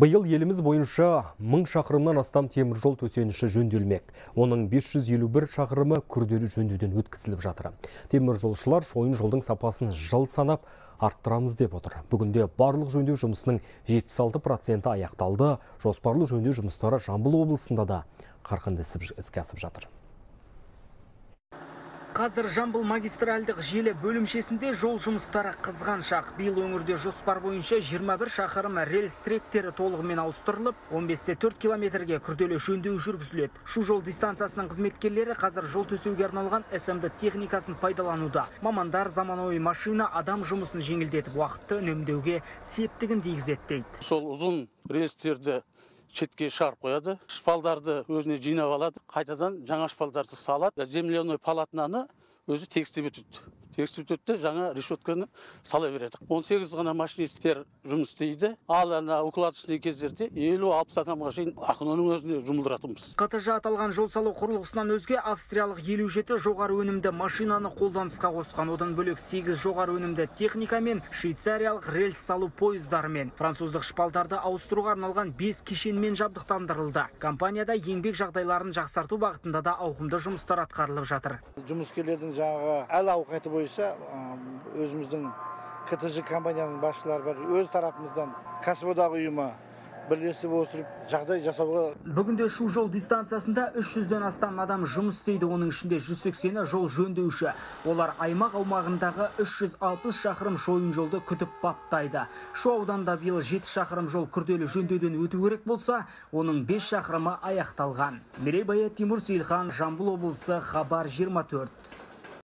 Биыл еліміз бойынша 1000 шақырымнан астам темір жол төсеніші жөнделмек. Оның 551 шақырымы күрделі жөндеуден өткізіліп жатыр. Темір жолшылар шойын жолдың сапасын жыл санап арттырамыз деп отыр. Бүгінде барлық жөндеу жұмысының 76% аяқталды. Жоспарлы жөндеу жұмыстары Жамбыл облысында да қарқынды іске асып жатыр. Қазір Жамбыл магистральдық желі бөлімшесінде жол жұмыстары қызған шақ. Биыл өңірде жоспар бойынша 21 шақырым рельс тректері толығымен ауыстырылып, 15-те 4 километрге күрделі жөндеу жүргізіледі. Шу жол дистанциясының қызметкерлері қазір жол төсеуге арналған СМД техникасын пайдалануда. Мамандар заманауи машина адам жұмысын жеңілдетіп, уақытты үнемдеуге септігін тигізеді дейді. Сол ұзын рельстерді шетке шығарып қояды, шпалдарды өзіне жинап алады, қайтадан жаңа шпалдарды салады, земляной полотнаны өзі тегістеп өтеді. Тегістеп өтеді, жаңа решетканы сала береді. 18 ғана машинисттер жұмыс істейді. Ал укладочный кездерде 50-60 адамға шейін ақының өзіне жұмылдыратынбыз. КТЖ аталған жол салу құрылғысынан өзге австриялық 57 жоғары өнімді машинаны қолданысқа қосқан. Одан бөлек 8 жоғары өнімді техника мен швейцариялық рельс салу пойыздарымен француздық шпалдарды ауыстыруға арналған 5 кешенмен жабдықтандырылды. Компанияда еңбек жағдайларын жақсарту бағытында да ауқымды жұмыстар атқарылып жатыр. Жұмыскерлердің жаңағы әл-ауқаты бойынша өзіміздің КТЖ компанияның басшылары бар, өз тарапымыздан кәсіподақ ұйымы бірлесіп отырып жағдай жасауға. Бүгінде Шу жол дистанциясында 300-ден астам адам жұмыс істейді, оның ішінде 180-і жол жөндеуші. Олар аймақ аумағындағы 360 шақырым шойын жолды күтіп баптайды. Шу ауданында биыл 7 шақырым жол күрделі жөндеуден өту керек болса, оның 5 шақырымы аяқталған. Мерей Бая, Тимур Сейлхан, Жамбыл облысы, Хабар 24.